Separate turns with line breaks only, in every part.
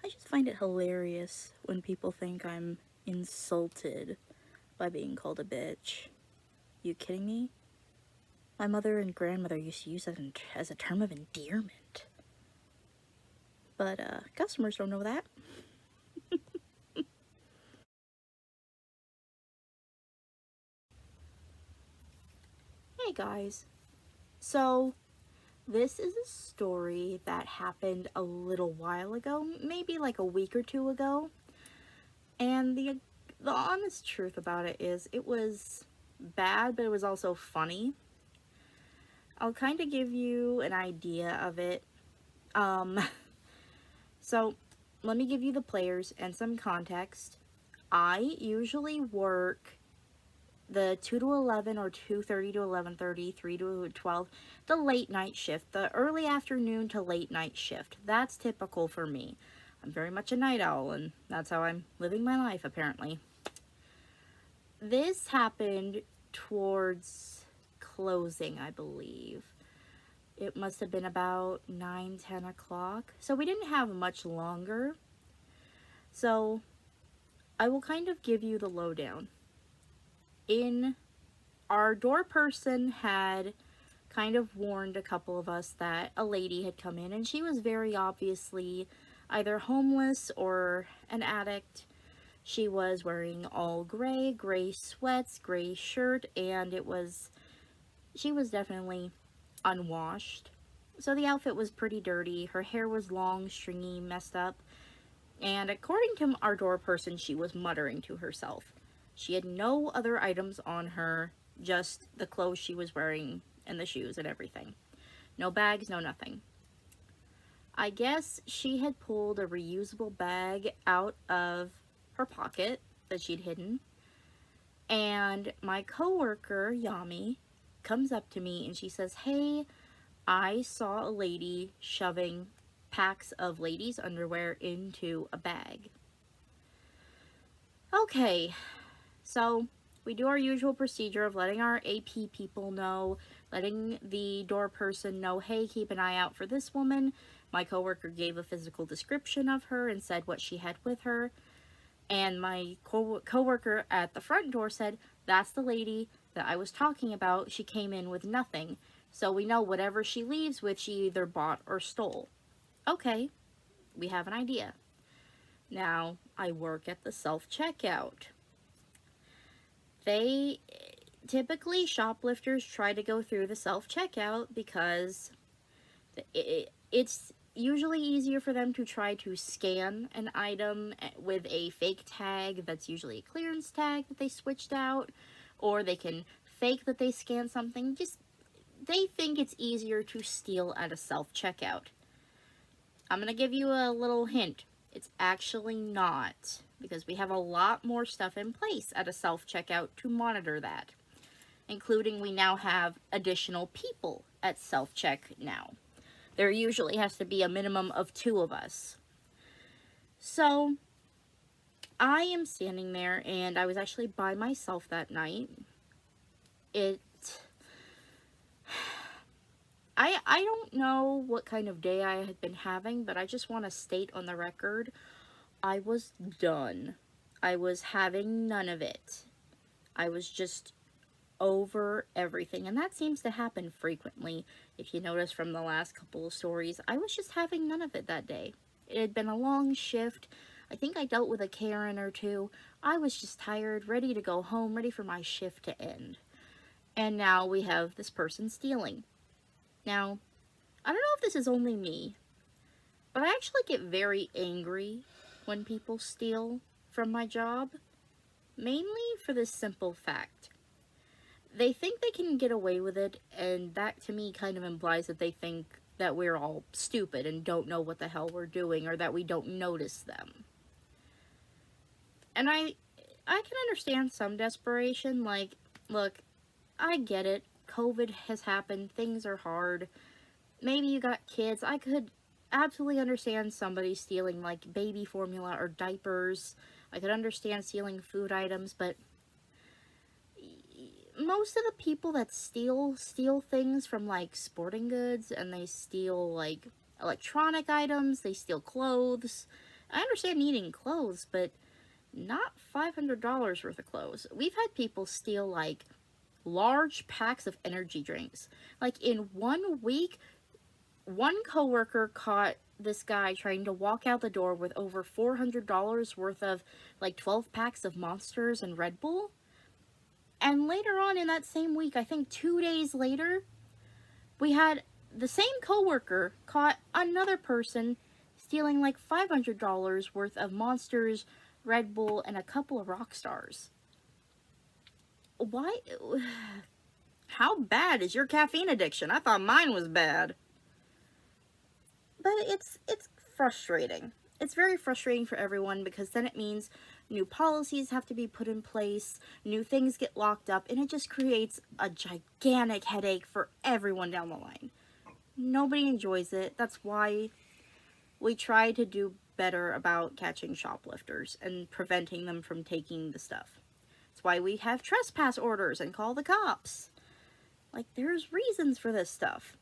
I just find it hilarious when people think I'm insulted by being called a bitch. You kidding me? My mother and grandmother used to use that as a term of endearment. But customers don't know that. Hey guys. So, this is a story that happened a little while ago, maybe like a week or two ago. And the honest truth about it is it was bad, but it was also funny. I'll kind of give you an idea of it. Um, so let me give you the players and some context. I usually work the 2 to 11 or 2:30 to 11:30, 3 to 12, the late night shift, the early afternoon to late night shift. That's typical for me. I'm very much a night owl, and that's how I'm living my life, apparently. This happened towards closing, I believe. It must have been about 9, 10 o'clock. So we didn't have much longer. So I will kind of give you the lowdown. Our door person had kind of warned a couple of us that a lady had come in, and she was very obviously either homeless or an addict. She was wearing all gray sweats, gray shirt, and she was definitely unwashed. So the outfit was pretty dirty. Her hair was long, stringy, messed up. And according to our door person, she was muttering to herself. She had no other items on her, just the clothes she was wearing and the shoes and everything. No bags, no nothing. I guess she had pulled a reusable bag out of her pocket that she'd hidden. And my coworker, Yami, comes up to me and she says, "Hey, I saw a lady shoving packs of ladies' underwear into a bag." Okay, so we do our usual procedure of letting our AP people know, letting the door person know, "Hey, keep an eye out for this woman." My coworker gave a physical description of her and said what she had with her. And my coworker at the front door said, "That's the lady that I was talking about. She came in with nothing. So we know whatever she leaves with, she either bought or stole." Okay, we have an idea. Now, I work at the self-checkout. Typically, shoplifters try to go through the self-checkout because it's usually easier for them to try to scan an item with a fake tag that's usually a clearance tag that they switched out, or they can fake that they scan something. They think it's easier to steal at a self-checkout. I'm gonna give you a little hint. It's actually not, because we have a lot more stuff in place at a self-checkout to monitor that, including we now have additional people at self-check now. There usually has to be a minimum of 2 of us. So I am standing there, and I was actually by myself that night. I don't know what kind of day I had been having, but I just want to state on the record, I was done. I was having none of it. I was just over everything, and that seems to happen frequently. If you notice from the last couple of stories, I was just having none of it that day. It had been a long shift. I think I dealt with a Karen or two. I was just tired, ready to go home, ready for my shift to end. And now we have this person stealing. Now, I don't know if this is only me, but I actually get very angry when people steal from my job, mainly for this simple fact. They think they can get away with it, and that to me kind of implies that they think that we're all stupid and don't know what the hell we're doing, or that we don't notice them. And I can understand some desperation, like, look, I get it, COVID has happened, things are hard, maybe you got kids. I could absolutely understand somebody stealing like baby formula or diapers. I could understand stealing food items, but most of the people that steal things from like sporting goods, and they steal like electronic items, they steal clothes, I understand needing clothes, but not $500 worth of clothes. We've had people steal like large packs of energy drinks. Like in 1 week, one coworker caught this guy trying to walk out the door with over $400 worth of like 12 packs of Monsters and Red Bull. And later on in that same week, I think 2 days later, we had the same coworker caught another person stealing like $500 worth of Monsters, Red Bull, and a couple of rock stars. Why? How bad is your caffeine addiction? I thought mine was bad. But it's frustrating. It's very frustrating for everyone because then it means new policies have to be put in place, new things get locked up, and it just creates a gigantic headache for everyone down the line. Nobody enjoys it. That's why we try to do better about catching shoplifters and preventing them from taking the stuff. That's why we have trespass orders and call the cops. Like, there's reasons for this stuff.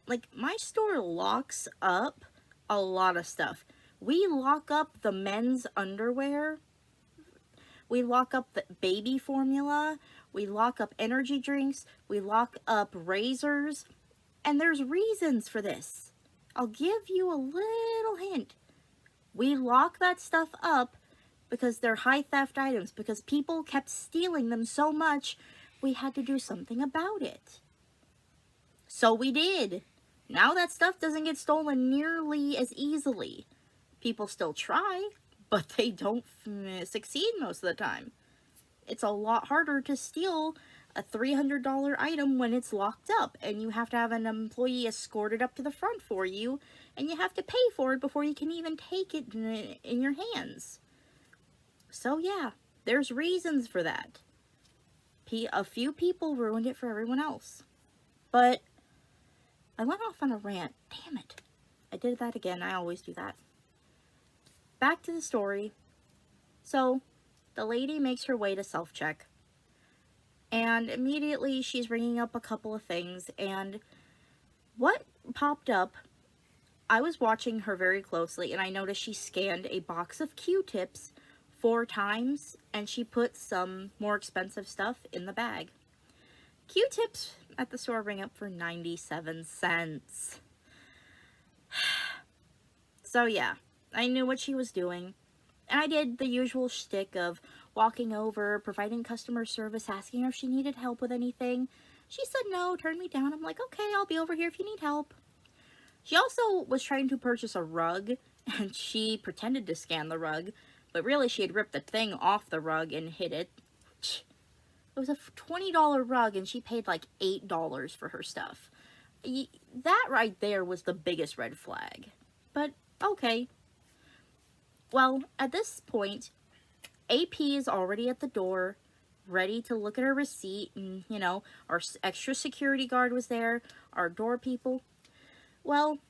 Like, my store locks up a lot of stuff. We lock up the men's underwear. We lock up the baby formula. We lock up energy drinks. We lock up razors. And there's reasons for this. I'll give you a little hint. We lock that stuff up because they're high theft items, because people kept stealing them so much, we had to do something about it. So we did. Now that stuff doesn't get stolen nearly as easily. People still try, but they don't succeed most of the time. It's a lot harder to steal a $300 item when it's locked up, and you have to have an employee escort it up to the front for you, and you have to pay for it before you can even take it in your hands. So yeah, there's reasons for that. A few people ruined it for everyone else. But I went off on a rant. Damn it. I did that again. I always do that. Back to the story. So, the lady makes her way to self-check. And immediately she's ringing up a couple of things. And what popped up, I was watching her very closely, and I noticed she scanned a box of Q-tips 4 times, and she put some more expensive stuff in the bag. Q-tips at the store ring up for 97 cents. So yeah, I knew what she was doing. And I did the usual shtick of walking over, providing customer service, asking her if she needed help with anything. She said no, turned me down. I'm like, okay, I'll be over here if you need help. She also was trying to purchase a rug, and she pretended to scan the rug, but really she had ripped the thing off the rug and hid it. It was a $20 rug, and she paid like $8 for her stuff. That right there was the biggest red flag. But, okay. Well, at this point, AP is already at the door, ready to look at her receipt, and, you know, our extra security guard was there, our door people. Well,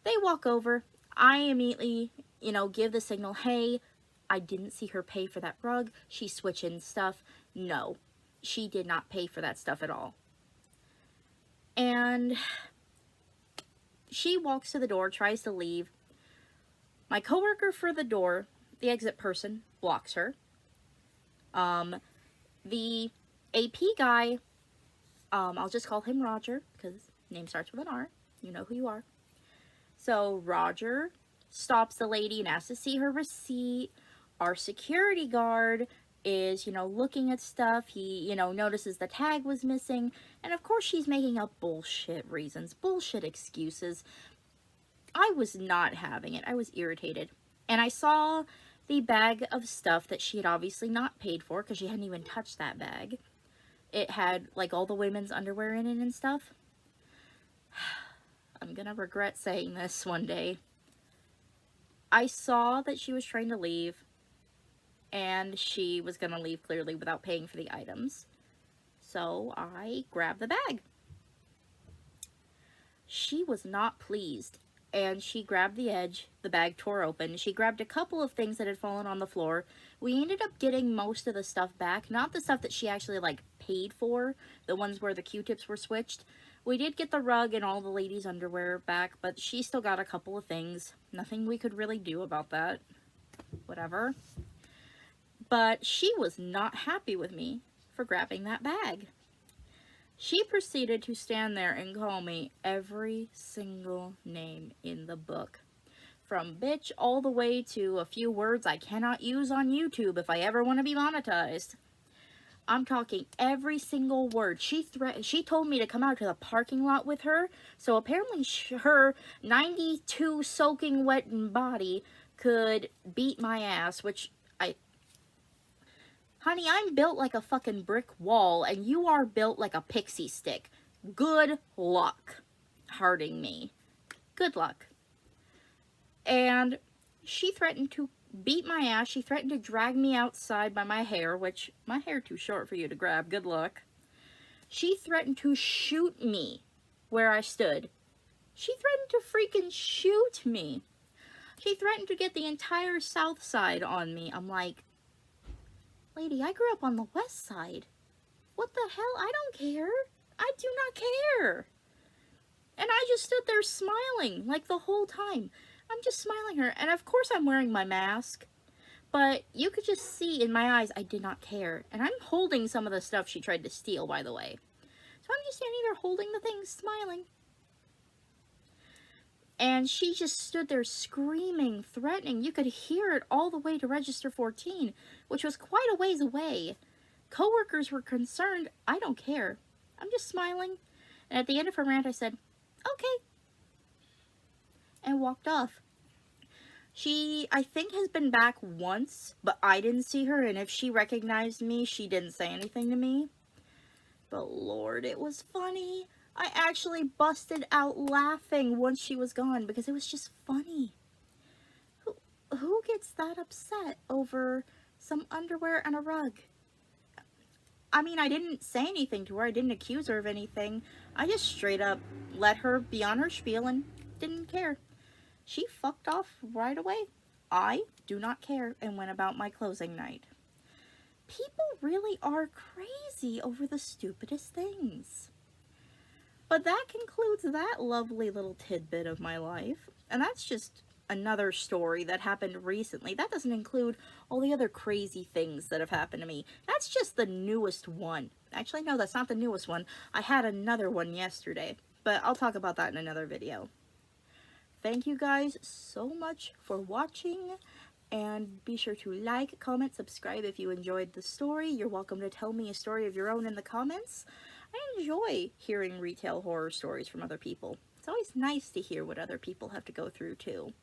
they walk over. I immediately, you know, give the signal, hey, I didn't see her pay for that rug. She's switching stuff. No, she did not pay for that stuff at all. And she walks to the door, tries to leave. My coworker for the door, the exit person, blocks her. The AP guy, I'll just call him Roger, because name starts with an R. You know who you are. So Roger stops the lady and asks to see her receipt. Our security guard is, you know, looking at stuff. He, you know, notices the tag was missing. And of course she's making up bullshit reasons, bullshit excuses. I was not having it. I was irritated. And I saw the bag of stuff that she had obviously not paid for, because she hadn't even touched that bag. It had, like, all the women's underwear in it and stuff. I'm gonna regret saying this one day. I saw that she was trying to leave, and she was gonna leave clearly without paying for the items. So I grabbed the bag. She was not pleased, and she grabbed the edge. The bag tore open. She grabbed a couple of things that had fallen on the floor. We ended up getting most of the stuff back. Not the stuff that she actually, like, paid for. The ones where the Q-tips were switched. We did get the rug and all the ladies' underwear back, but she still got a couple of things. Nothing we could really do about that. whatever. But she was not happy with me for grabbing that bag. She proceeded to stand there and call me every single name in the book. From bitch all the way to a few words I cannot use on YouTube if I ever want to be monetized. I'm talking every single word. She told me to come out to the parking lot with her, so apparently her 92 soaking wet body could beat my ass, which honey, I'm built like a fucking brick wall, and you are built like a pixie stick. Good luck hurting me. Good luck. And she threatened to beat my ass. She threatened to drag me outside by my hair, which my hair too short for you to grab. Good luck. She threatened to shoot me where I stood. She threatened to freaking shoot me. She threatened to get the entire south side on me. I'm like, lady, I grew up on the west side. What the hell? I don't care. I do not care. And I just stood there smiling like the whole time. I'm just smiling at her. And of course I'm wearing my mask. But you could just see in my eyes I did not care. And I'm holding some of the stuff she tried to steal, by the way. So I'm just standing there holding the thing, smiling. And she just stood there screaming, threatening. You could hear it all the way to Register 14, which was quite a ways away. Coworkers were concerned. I don't care. I'm just smiling. And at the end of her rant, I said, okay. And walked off. She, I think, has been back once, but I didn't see her. And if she recognized me, she didn't say anything to me. But Lord, it was funny. I actually busted out laughing once she was gone because it was just funny. Who gets that upset over some underwear and a rug? I mean, I didn't say anything to her. I didn't accuse her of anything. I just straight up let her be on her spiel and didn't care. She fucked off right away. I do not care and went about my closing night. People really are crazy over the stupidest things. But that concludes that lovely little tidbit of my life. And that's just another story that happened recently. That doesn't include all the other crazy things that have happened to me. That's just the newest one. Actually, no, that's not the newest one. I had another one yesterday. But I'll talk about that in another video. Thank you guys so much for watching. And be sure to like, comment, subscribe if you enjoyed the story. You're welcome to tell me a story of your own in the comments. I enjoy hearing retail horror stories from other people. It's always nice to hear what other people have to go through too.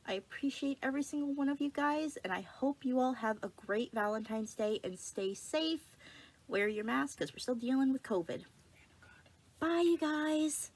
I appreciate every single one of you guys, and I hope you all have a great Valentine's Day and stay safe. Wear your mask because we're still dealing with COVID. Bye, you guys.